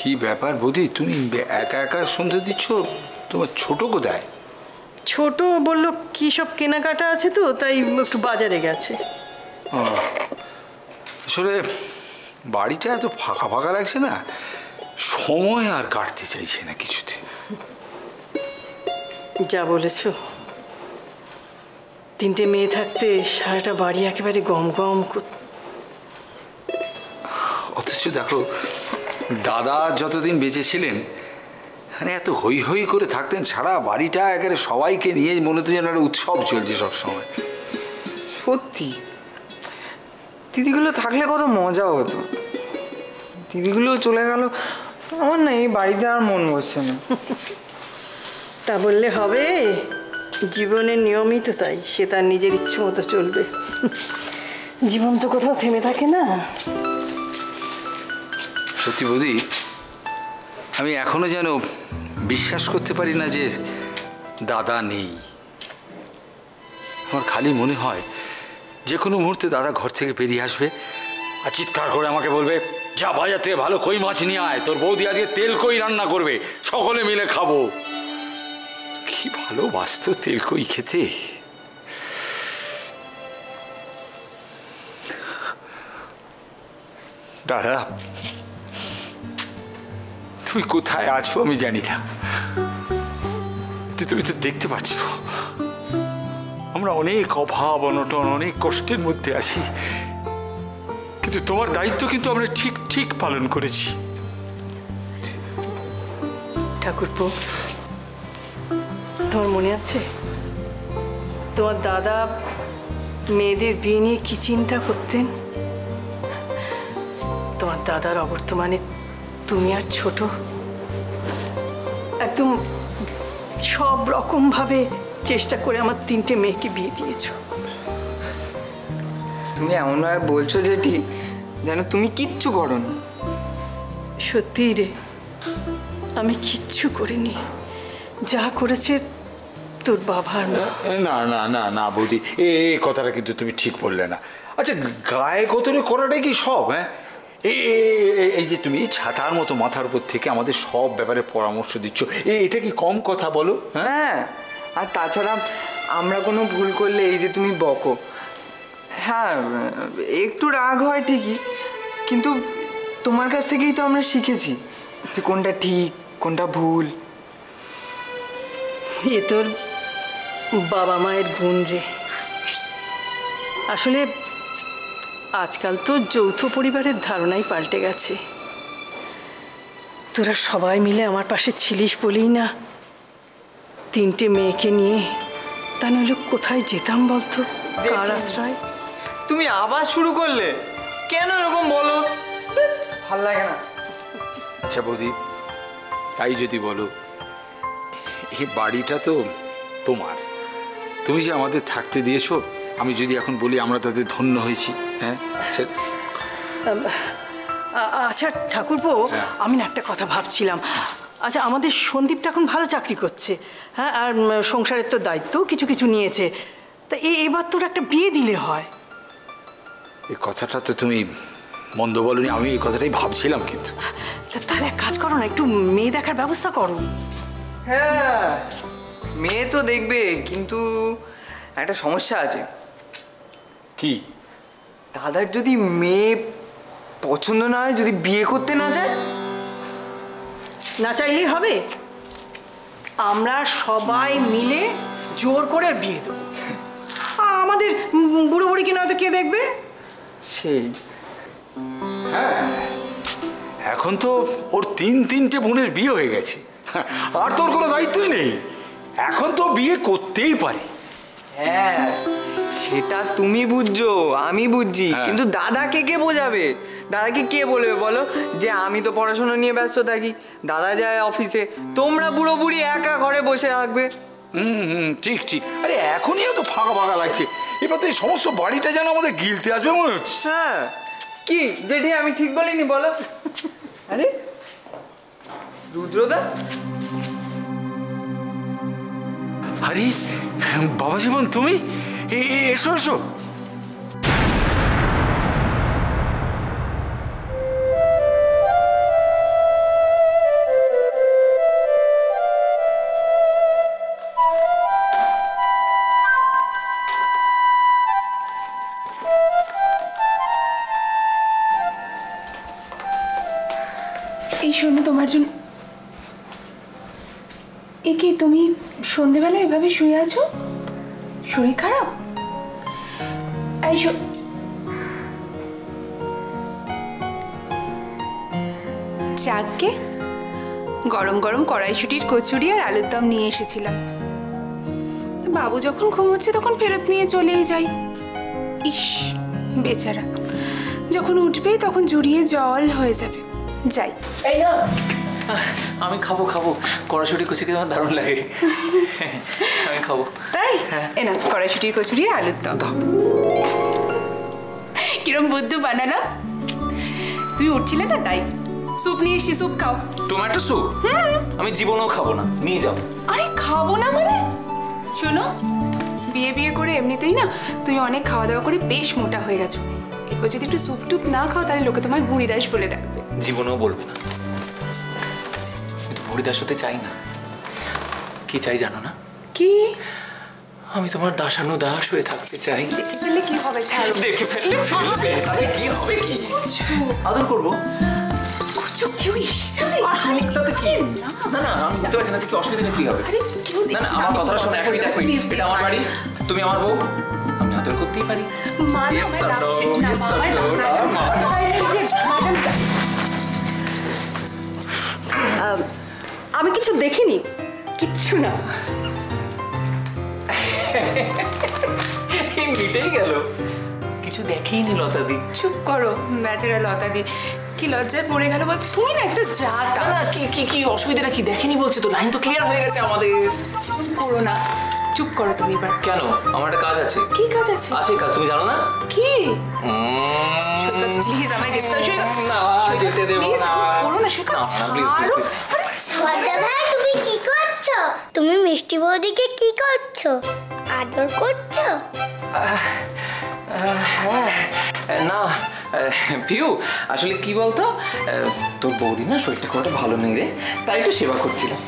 কি ব্যাপার বৌদি, তুমি একা একা সন্ধে দিচ্ছ? তোমার ছোট কোথায়? ছোট বললো কি সব কেনাকাটা আছে তো, তাই একটু বাজারে গেছে। আসলে বাড়িটা এত ফাঁকা ফাঁকা লাগছে না, সময় আর কাটতে চাইছে না কিছুতে। যা বলেছ, তিনটে মেয়ে থাকতে সারাটা বাড়ি একেবারে গম গম। অথচ দেখো, দাদা যতদিন বেঁচে ছিলেন মানে এত হই হই করে থাকতেন, সারা বাড়িটা একেবারে সবাইকে নিয়ে মনে তো যেন একটা উৎসব চলছে সব সময়। সত্যি দিদিগুলো থাকলে কত মজা হতো। দিদিগুলো চলে গেল, আমার না এই বাড়িতে আর মন বসছে না। তা বললে হবে? জীবনের নিয়মই তো তাই, সে তার নিজের ইচ্ছে মতো চলবে। জীবন তো কোথাও থেমে থাকে না। সত্যি বৌদি, আমি এখনো যেন বিশ্বাস করতে পারি না যে দাদা নেই। আমার খালি মনে হয় যে কোনো মুহূর্তে দাদা ঘর থেকে বেরিয়ে আসবে আর চিৎকার করে আমাকে বলবে, যা বাজার থেকে ভালো কই মাছ নিয়ে আয়, তোর বৌদি আজকে তেল কই রান্না করবে, সকলে মিলে খাবো। কি ভালোবাসতো তেল কই খেতে। দাদা, তুমি কোথায় আছো আমি জানি না, তুমি তো দেখতে পাচ্ছ আমরা অনেক অভাব অনটন, অনেক কষ্টের মধ্যে আছি, কিন্তু তোমার দায়িত্ব কিন্তু আমরা ঠিক ঠিক পালন করেছি। ঠাকুরপো, তোমার মনে আছে তোমার দাদা মেয়েদের বিয়ে নিয়ে কি চিন্তা করতেন? তোমার দাদার অবর্তমানে তুমি আর ছোট একদম সব রকম ভাবে চেষ্টা করে আমার তিনটে মেয়েকে বিয়ে দিয়েছ। তুমি এমনভাবে বলছো যেটি যেন তুমি কিচ্ছু করো না। সত্যি রে, আমি কিচ্ছু করিনি, যা করেছে তোর বাবার মা। না না না না বৌদি, এই কথাটা কিন্তু তুমি ঠিক বললে না। আচ্ছা, গায়ে গতরে করাটাই কি সব? হ্যাঁ, এই যে তুমি ছাতার মতো মাথার উপর থেকে আমাদের সব ব্যাপারে পরামর্শ দিচ্ছ, এটা কি কম কথা বলো? হ্যাঁ, আর তাছাড়া আমরা কোনো ভুল করলে এই যে তুমি বকো। হ্যাঁ, একটু রাগ হয় ঠিকই, কিন্তু তোমার কাছ থেকেই তো আমরা শিখেছি যে কোনটা ঠিক কোনটা ভুল। এ তোর বাবা মায়ের গুণ রে। আসলে আজকাল তো যৌথ পরিবারের ধারণাই পাল্টে গেছে। তোরা সবাই মিলে আমার পাশে ছিলিস বলেই না তিনটে মেয়েকে নিয়ে, তা নইলে কোথায় যেতাম বলতো, কার আশ্রয়? তুমি আবার শুরু করলে কেন এরকম বলো? ভাল লাগে না। আচ্ছা বৌদি, তাই যদি বলো, এই বাড়িটা তো তোমার, তুমি যে আমাদের থাকতে দিয়েছো, আমি যদি এখন বলি আমরা তাদের ধন্য হয়েছি। হ্যাঁ, আচ্ছা ঠাকুরপো, আমি না একটা কথা ভাবছিলাম। আচ্ছা, আমাদের সন্দীপটা এখন ভালো চাকরি করছে, হ্যাঁ, আর সংসারের তো দায়িত্ব কিছু কিছু নিয়েছে, তা এবার তোর একটা বিয়ে দিলে হয়। এই কথাটা তো তুমি মন্দ বলনি, আমি এই কথাটাই ভাবছিলাম। কিন্তু তাহলে এক কাজ করো না, একটু মেয়ে দেখার ব্যবস্থা করো। হ্যাঁ, মেয়ে তো দেখবে, কিন্তু একটা সমস্যা আছে। কি? দাদার যদি মেয়ে পছন্দ না হয়, যদি বিয়ে করতে না চায়? না চাইলেই হবে, আমরা সবাই মিলে জোর করে বিয়ে দেবো। আমাদের বুড়ো বুড়ি কিনা হয়তো কে দেখবে? সেই হ্যাঁ, এখন তো ওর তিনটে বোনের বিয়ে হয়ে গেছে, আর তোর কোনো দায়িত্বই নেই, এখন তো বিয়ে করতেই পারে। হ্যাঁ, সেটা তুমি বুঝছো, আমি বুঝছি, কিন্তু দাদাকে কে বোঝাবে? দাদাকে কে বলবে বলো যে আমি তো পড়াশোনা নিয়ে ব্যস্ত থাকি, দাদা যায় অফিসে, তোমরা বুড়ো বুড়ি একা ঘরে বসে থাকবে। ঠিক ঠিক। আরে এখনই তো ফাঁকা ফাঁকা লাগছে, এবার তো এই সমস্ত বাড়িটা যেন আমাদের গিলতে আসবে মনে হচ্ছে। হ্যাঁ, কি যেটি আমি ঠিক বলিনি বলো? আরে রুদ্রদা, আরে বাবা জীবন, তুমি এসো এসো। শোনো, তোমার জন্য। এ কি, তুমি সন্ধেবেলা এভাবে শুয়ে আছো? শরীর খারাপ? এই যাকে গরম গরম কড়াইশুটির কচুরি আর আলুর দম নিয়ে এসেছিলাম। বাবু যখন ঘুমোচ্ছে তখন ফেরত নিয়ে চলেই যাই। ইস বেচারা, যখন উঠবে তখন জুড়িয়ে জল হয়ে যাবে। যাই। এই না, আমি খাবো খাবো, কড়াশুটি কচুরি আমার দারুণ লাগে। আমি খাবো। তাই? এ না, কড়াইশুটির কচুরি আর আলুর দম। কিরম বুদ্ধু বানালাম। তুমি উঠছিলে না তাই। স্যুপ নিয়ে এসছি, স্যুপ খাও। Tomato soup? আমি জীবনেও খাবো না, নিয়ে যাও। আরে খাবো না মানে? শোনো, বিয়ে করে এমনিতেই না তুমি অনেক খাওয়া দাওয়া করে বেশ মোটা হয়ে গেছো। এরপর যদি একটু স্যুপ টুপ না খাও তাহলে লোকে তোমায় বুড়িদাস বলে ডাকবে। জীবনেও বলবে না। আমি তো বুড়িদাস হতে চাই না। কি চাই জানো না? কি? আমি তোমার দাসানুদাস হয়ে থাকতে চাই। দেখে ফেললে কি হবে? ছাড়ো। দেখে ফেললে তাতে কি হবে? কি আদর করবো? করছো কেউ এসে যাবে? আসলে তাতে কি? না না, আমি বুঝতে পারছি না কি অসুবিধা কি হবে। না না, আমার কথাটা শোনো। এক মিনিট, এটা আমার বাড়ি, তুমি আমার বউ, আমি আদর করতেই পারি। মা না আমায় ডাকছে। না মা আমায় ডাকছে। আমি কিছু দেখিনি, কিচ্ছু না। এই মিটেই গেল, কিছু দেখেই নি লতাদি। চুপ করো বেচারা লতাদি, কি লজ্জায় পড়ে গেল বল। তুমি না একটা জাতা। না কি কি কি অসুবিধাটা কি? দেখেনি বলছে তো, লাইন তো ক্লিয়ার হয়ে গেছে আমাদের। করো না, চুপ করো তুমি এবার। কেন? আমার একটা কাজ আছে। কি কাজ আছে? আছে কাজ, তুমি জানো না? কি? প্লিজ আমায় যেতে দাও। না, যেতে দেবো না। করো না সুকা, প্লিজ প্লিজ প্লিজ। বড়দা ভাই, তুমি কি করছো? তুমি মিষ্টি বৌদিকে কি করছো? আদর করছো? না পিউ, আসলে কি বলতো, তোর বৌদি না শরীরটা খুব একটা ভালো নেই রে, তাই একটু সেবা করছিলাম।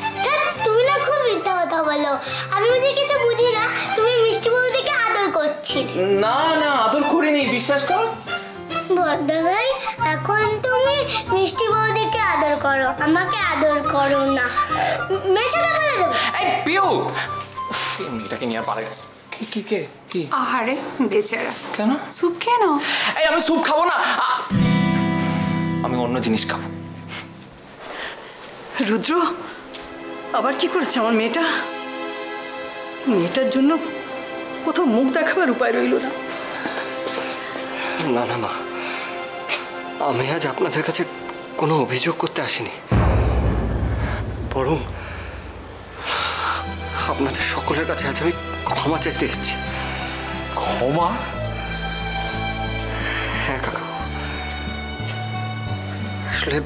তুমি না খুব মিথ্যা কথা বলো। আমি বুঝি কিছু বুঝি না। তুমি মিষ্টি বৌদিকে আদর করছিলে। না না, আদর করিনি, বিশ্বাস কর। বড়দা ভাই, এখন তুমি মিষ্টি বৌদিকে আদর করো, আমাকে আদর করো না। মেশাতে বলে দেবো। এই পিউ, মেয়েটাকে নিয়ে আর পারে। কি কি কে কি? আহারে বেচারা। কেন? স্যুপ কেন? এই আমি স্যুপ খাবো না, আমি অন্য জিনিস খাবো। রুদ্র আবার কি করেছে আমার মেয়েটা? মেয়েটার জন্য কোথাও মুখ দেখাবার উপায় রইল না। না না মা, আমি আজ আপনাদের কাছে কোনো অভিযোগ করতে আসিনি, বরং আপনাদের সকলের কাছে আজ আমি ক্ষমা চাইতে এসেছি। ক্ষমা? হ্যাঁ কাকা, আসলে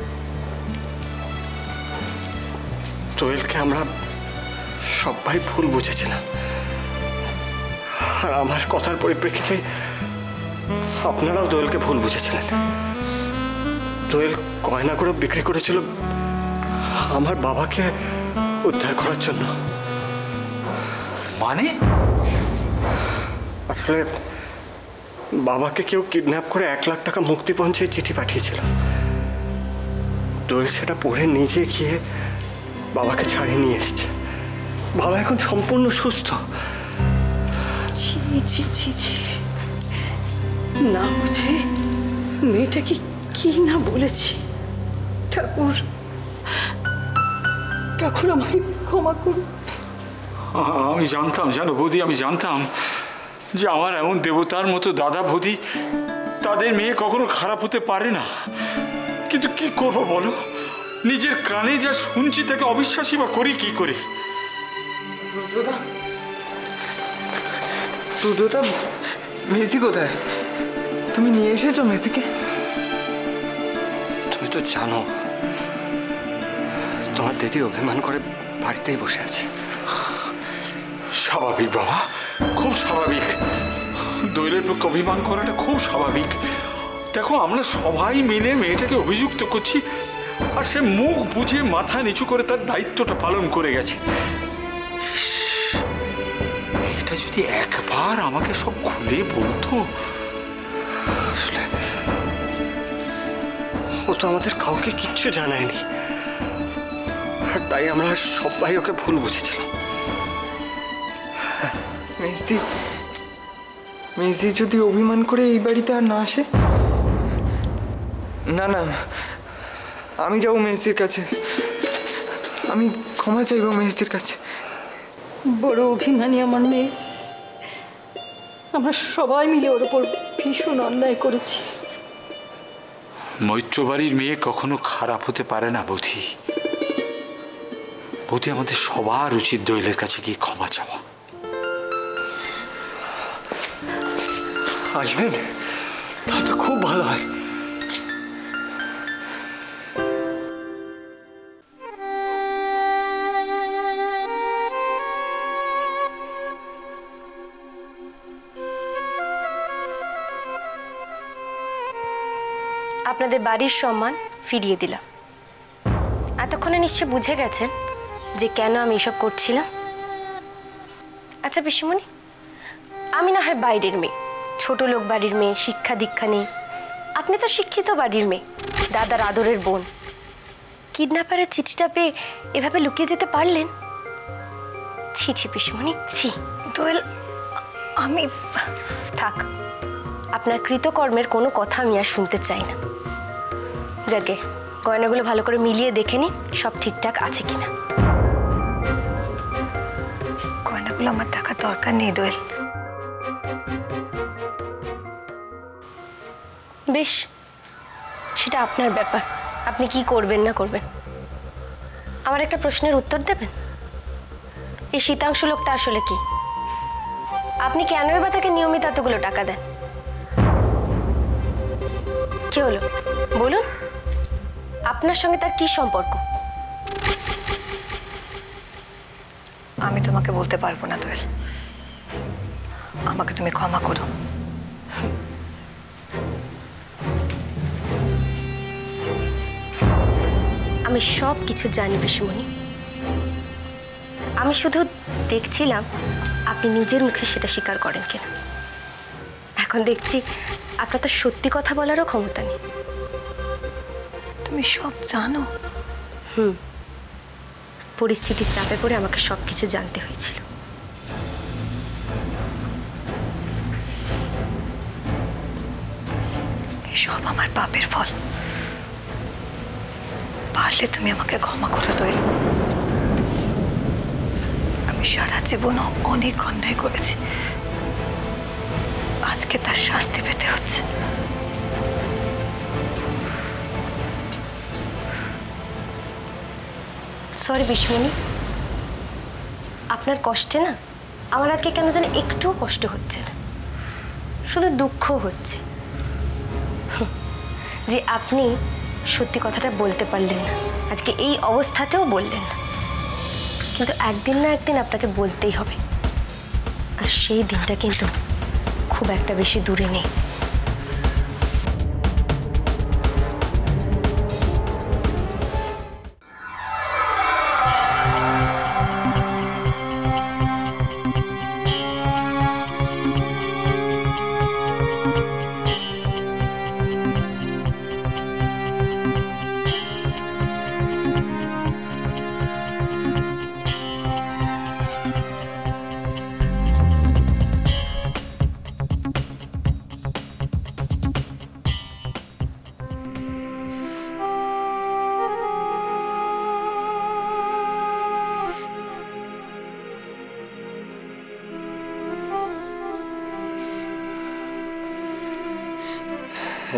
দোয়েলকে আমরা সবাই ভুল বুঝেছিলাম, আর আমার কথার পরিপ্রেক্ষিতে আপনারাও দোয়েলকে ভুল বুঝেছিলেন। দোয়েল গয়না করে বিক্রি করেছিল আমার বাবাকে উদ্ধার করার জন্য। মানে? আসলে বাবাকে কেউ কিডন্যাপ করে 1 লাখ টাকা মুক্তিপণ চেয়ে চিঠি পাঠিয়েছিল। দোয়েল সেটা পড়ে নিজে গিয়ে বাবাকে ছাড়িয়ে নিয়ে এসছে। বাবা এখন সম্পূর্ণ সুস্থ। ছি ছি ছি ছি, না বুঝে মেয়েটাকে কি না বলেছি। ঠাকুর ঠাকুর আমাকে ক্ষমা করুন। আমি জানতাম, জানো বৌদি, আমি জানতাম যে আমার এমন দেবতার মতো দাদা বৌদি, তাদের মেয়ে কখনো খারাপ হতে পারে না। কিন্তু কি করবো বলো, নিজের কানে যা শুনছি তাকে অবিশ্বাসী বা করি কি করে? রুদ্রদা, মেসি কোথায়? তুমি নিয়ে এসেছো মেসিকে? তুমি তো জানো তোমার দিদি অভিমান করে বাড়িতেই বসে আছে। স্বাভাবিক বাবা, খুব স্বাভাবিক। দোয়েলের পক্ষে অভিমান করাটা খুব স্বাভাবিক। দেখো, আমরা সবাই মিলে মেয়েটাকে অভিযুক্ত করছি, আর সে মুখ বুঝে মাথা নিচু করে তার দায়িত্বটা পালন করে গেছে। মেয়েটা যদি একবার আমাকে সব খুলে বলতো। আসলে ও তো আমাদের কাউকে কিচ্ছু জানায়নি। আর তাই আমরা সবাই ওকে ভুল বুঝেছিলাম। মেজদি যদি অভিমান করে এই বাড়িতে আর না আসে, না না, আমি যাবো মেজদির কাছে, আমি ক্ষমা চাইবো মেজদির কাছে। বড় অভিমানী আমার মেয়ে, আমরা সবাই মিলে ওর উপর ভীষণ অন্যায় করেছি। মৈত্র বাড়ির মেয়ে কখনো খারাপ হতে পারে না বৌদি। বৌদি, আমাদের সবার উচিত দোয়েলের কাছে গিয়ে ক্ষমা চাওয়া। আসবেন? তাহলে তো খুব ভালো হয়। আপনাদের বাড়ির সম্মান ফিরিয়ে দিলাম। এতক্ষণে নিশ্চয় বুঝে গেছেন যে কেন আমি এসব করছিলাম। আচ্ছা পিসিমণি, আমি না হয় বাইরের মেয়ে, ছোট লোক বাড়ির মেয়ে, শিক্ষা দীক্ষা নেই। আপনি তো শিক্ষিত বাড়ির মেয়ে, দাদার আদরের বোন। কিডন্যাপারের চিঠিটা পেয়ে এভাবে লুকিয়ে যেতে পারলেন? ছি ছি পিসিমণি, ছি। দোয়েল, আমি থাক, আপনার কৃতকর্মের কোনো কথা আমি আর শুনতে চাই না। যাকে গয়নাগুলো ভালো করে মিলিয়ে দেখে নিন সব ঠিকঠাক আছে কিনা। গয়নাগুলো আমার দেখার দরকার নেই দোয়েল। বেশ, সেটা আপনার ব্যাপার, আপনি কি করবেন না করবেন। আমার একটা প্রশ্নের উত্তর দেবেন? এই শীতাংশু লোকটা আসলে কি? আপনি কেনই বা তাকে নিয়মিত এতগুলো টাকা দেন? কি হলো বলুন, আপনার সঙ্গে তার কি সম্পর্ক? আমি তোমাকে বলতে পারবো না দোয়েল, আমাকে তুমি ক্ষমা করো। আমি সব কিছু জানি পিসিমণি। আমি শুধু দেখছিলাম আপনি নিজের মুখে সেটা স্বীকার করেন কিনা। এখন দেখছি আপনার তো সত্যি কথা বলারও ক্ষমতা নেই। তুমি সব জানো? পরিস্থিতির চাপে পড়ে আমাকে সবকিছু জানতে হয়েছিল। সব আমার পাপের ফল। পারলে তুমি আমাকে ক্ষমা করে দোয়েল। আমি সারা জীবন অনেক অন্যায় করেছি, আজকে তার শাস্তি পেতে হচ্ছে। সরি পিসিমণি, আপনার কষ্টে না আমার আজকে কেন যেন একটুও কষ্ট হচ্ছে না, শুধু দুঃখ হচ্ছে যে আপনি সত্যি কথাটা বলতে পারলেন না, আজকে এই অবস্থাতেও বললেন না। কিন্তু একদিন না একদিন আপনাকে বলতেই হবে, আর সেই দিনটা কিন্তু খুব একটা বেশি দূরে নেই।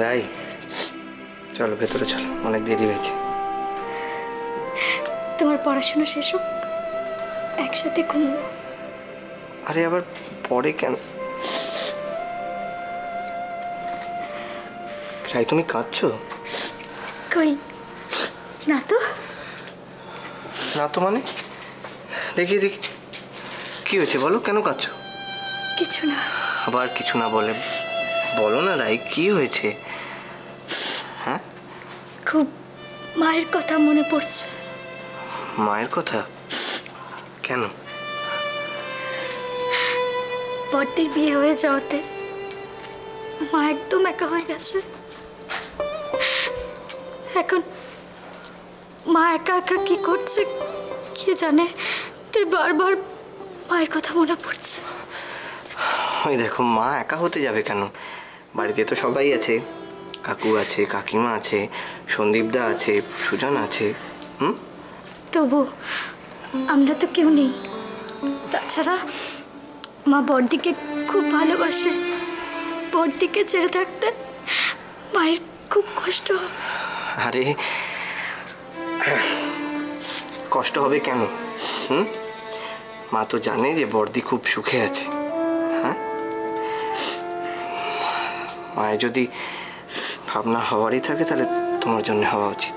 রাই, চলো ভেতরে চলো, অনেক দেরি হয়েছে। তোমার পড়াশোনা শেষ হোক, একসাথে ঘুমবো। আরে আবার পরে কেন? রাই, তুমি কাঁদছো? কই না তো। না তো মানে? দেখি দেখি কি হয়েছে বলো, কেন কাঁদছো? কিছু না। আবার কিছু না বলে বলো না রাই, কি হয়েছে? হ্যাঁ, খুব মায়ের কথা মনে পড়ছে। মায়ের কথা? কেন? বড়দির বিয়ে হয়ে যাওয়াতে মা একদম একা হয়ে গেছে। এখন মা একা একা কি করছে কে জানে, তাই বারবার মায়ের কথা মনে পড়ছে। ওই দেখো, মা একা হতে যাবে কেন? বাড়িতে তো সবাই আছে, কাকু আছে, কাকিমা আছে, সন্দীপদা আছে, সুজন আছে। তবু আমরা তো কেউ নেই। তাছাড়া মা বড়দিকে খুব ভালোবাসে, বড়দিকে ছেড়ে থাকতে মায়ের খুব কষ্ট হবে। আরে কষ্ট হবে কেন? মা তো জানে যে বড়দি খুব সুখে আছে। হ্যাঁ, মায়ের যদি ভাবনা হওয়ারই থাকে তাহলে তোমার জন্য হওয়া উচিত,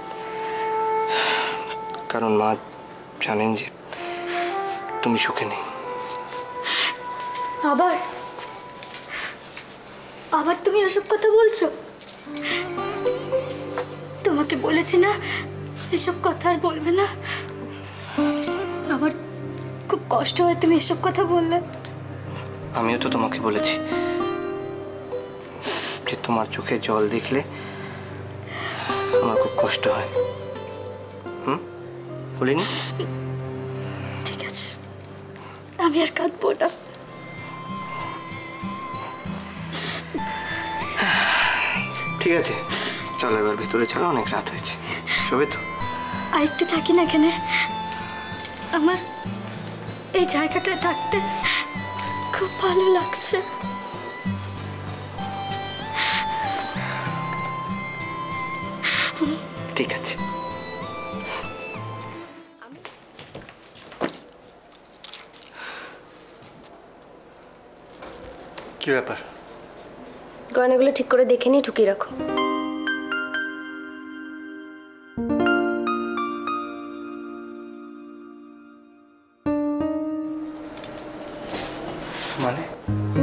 কারণ মা জানেন যে তুমি সুখে নেই। আবার আবার তুমি এসব কথা বলছো? তোমাকে বলেছি না এসব কথা আর বলবে না। আমার খুব কষ্ট হয় তুমি এসব কথা বললে। আমিও তো তোমাকে বলেছি যে তোমার চোখে জল দেখলে আমার খুব কষ্ট হয়। বলিনি? ঠিক আছে, আমি আর কাঁদবো না। ঠিক আছে, চলো এবার ভিতরে চলো, অনেক রাত হয়েছে। শোবে তো? আর একটু থাকি না এখানে, আমার এই জায়গাটায় থাকতে খুব ভালো লাগছে। ঠিক আছে। কি ব্যাপার? গয়নাগুলো ঠিক করে দেখে নিয়ে ঢুকিয়ে রাখো।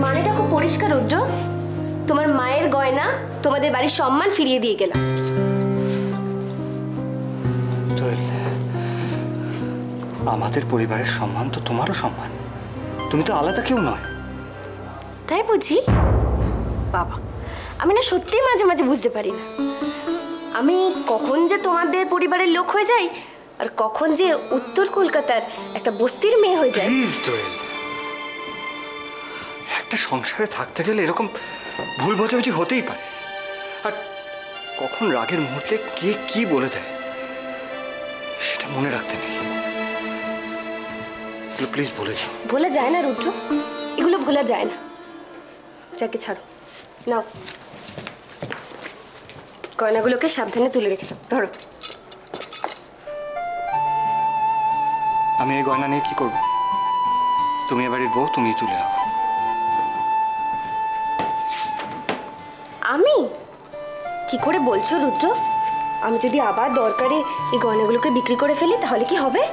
মানেটা খুব পরিষ্কার রুদ্র, তোমার মায়ের গয়না তোমাদের বাড়ির সম্মান ফিরিয়ে দিয়ে গেলাম। আমাদের পরিবারের সম্মান তো তোমারও সম্মান, তুমি তো আলাদা কেউ নয়। তাই বুঝি? বাবা, আমি না সত্যি মাঝে মাঝে বুঝতে পারি না আমি কখন যে তোমাদের পরিবারের লোক হয়ে যাই আর কখন যে উত্তর কলকাতার একটা বস্তির মেয়ে হয়ে যায়। প্লিজ দোয়েল, একটা সংসারে থাকতে গেলে এরকম ভুল বোঝাবুঝি হতেই পারে। আর কখন রাগের মুহূর্তে কে কি বলে দেয় সেটা মনে রাখতে নেই। প্লিজ ভুলে যাও। ভোলা যায় না রুদ্র, এগুলো ভোলা যায় না। যাকে ছাড়ো, নাও গয়নাগুলোকে সাবধানে তুলে রেখে দাও। ধরো। আমি এই গয়না নিয়ে কি করব? তুমি এবারের বউ, তুমি তুলে রাখো। আমি কি করে বলছো রুদ্র? আমি যদি আবার দরকারে এই গয়নাগুলোকে বিক্রি করে ফেলি তাহলে কি হবে?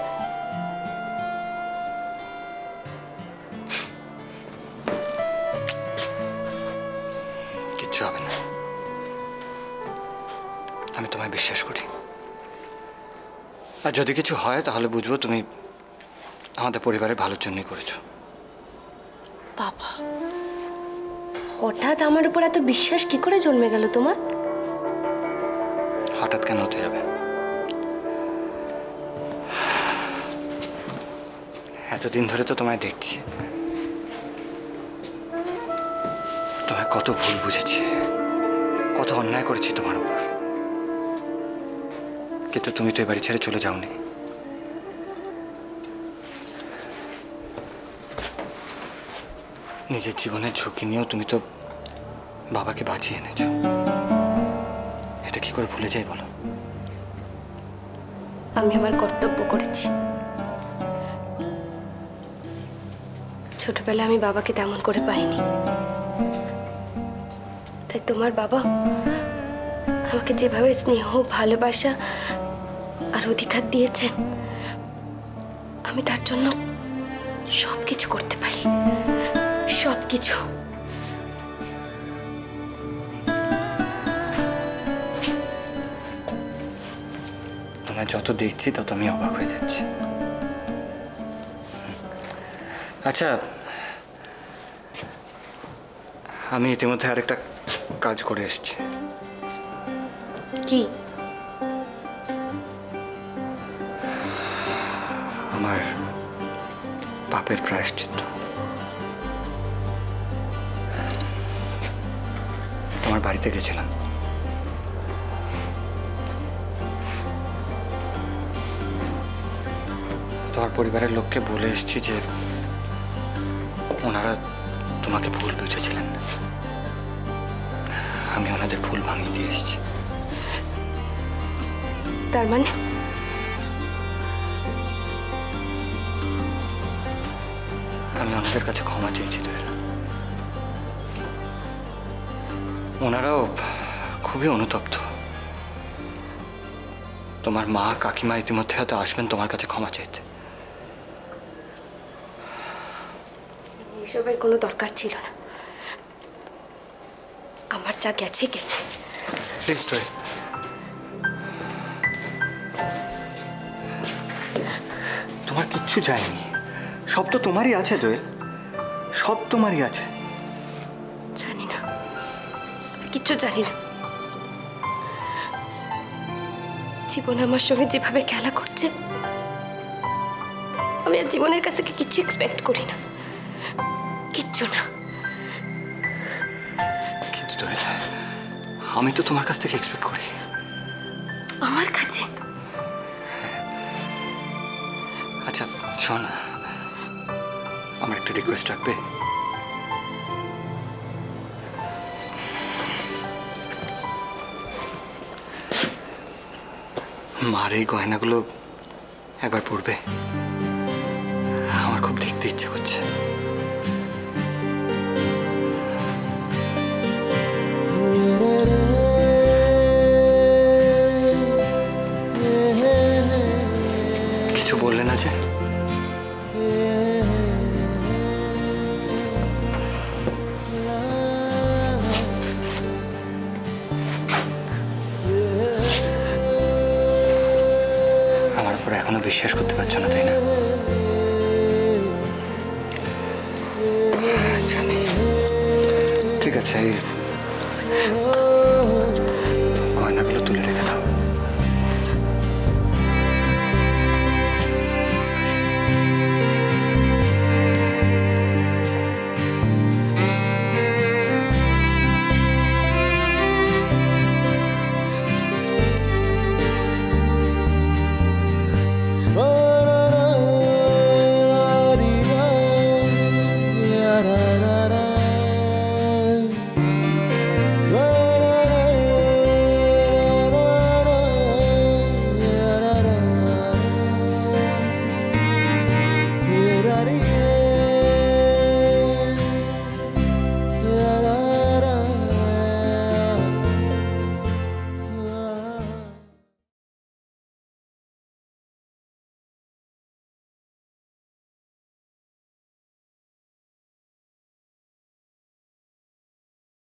কিচ্ছু হবে না, আমি তোমায় বিশ্বাস করি। আর যদি কিছু হয় তাহলে বুঝবো তুমি আমাদের পরিবারের ভালোর জন্যই করেছো। বাবা, হঠাৎ আমার উপর এত বিশ্বাস কি করে জন্মে গেল তোমার? হঠাৎ কেন হতে যাবে? এতদিন ধরে তো তোমায় দেখছি, তোমায় কত ভুল বুঝেছি, কত অন্যায় করেছি তোমার উপর, কিন্তু তুমি তো এ বাড়ি ছেড়ে চলে যাওনি। নিজের জীবনের ঝুঁকি নিয়েও তুমি তো বাবাকে বাঁচিয়ে এনেছো। এটা কি করে ভুলে যাই বলো? আমি আমার কর্তব্য করেছি। ছোটবেলায় আমি বাবাকে তেমন করে পাইনি, তাই তোমার বাবা আমাকে যেভাবে স্নেহ, ভালোবাসা আর অধিকার দিয়েছেন আমি তার জন্য সবকিছু করতে পারি, সবকিছু। তোমায় যত দেখছি তত আমি অবাক হয়ে যাচ্ছি। আচ্ছা, আমি ইতিমধ্যে আরেকটা কাজ করে এসেছি। কি? আমার পাপের প্রায়শ্চিত্ত। তোমার বাড়িতে গেছিলাম। তোমার পরিবারের লোককে বলে এসেছি যে ওনারা তোমাকে ভুল বুঝেছিলেন। আমি ওনাদের ভুল ভাঙিয়ে দিয়ে এসেছি। তার মানে আমি ওনাদের কাছে ক্ষমা চেয়েছি। তো ওনারাও খুবই অনুতপ্ত। তোমার মা কাকিমা ইতিমধ্যে হয়তো আসবেন তোমার কাছে ক্ষমা চাইতে। এসবের কোনো দরকার ছিল না। আমার যা গেছে গেছে। প্লিজ দোয়েল, তোমার কিচ্ছু যায়নি। সব তো তোমারই আছে দোয়েল, সব তোমারই আছে। জানি না, কিচ্ছু জানি না। জীবন আমার সঙ্গে যেভাবে খেলা করছে, আমি আর জীবনের কাছ থেকে কিচ্ছু এক্সপেক্ট করি না, কিচ্ছু না। কিন্তু দোয়েল, আমি তো তোমার কাছ থেকে এক্সপেক্ট করি। আমার কাছে? আচ্ছা শোন, আমার একটা রিকোয়েস্ট রাখবে? মার এই গয়নাগুলো একবার পরবে, আমার খুব দেখতে ইচ্ছে করছে। কিছু বললে না যে? এখনো বিশ্বাস করতে পারছো না, তাই না? ঠিক আছে,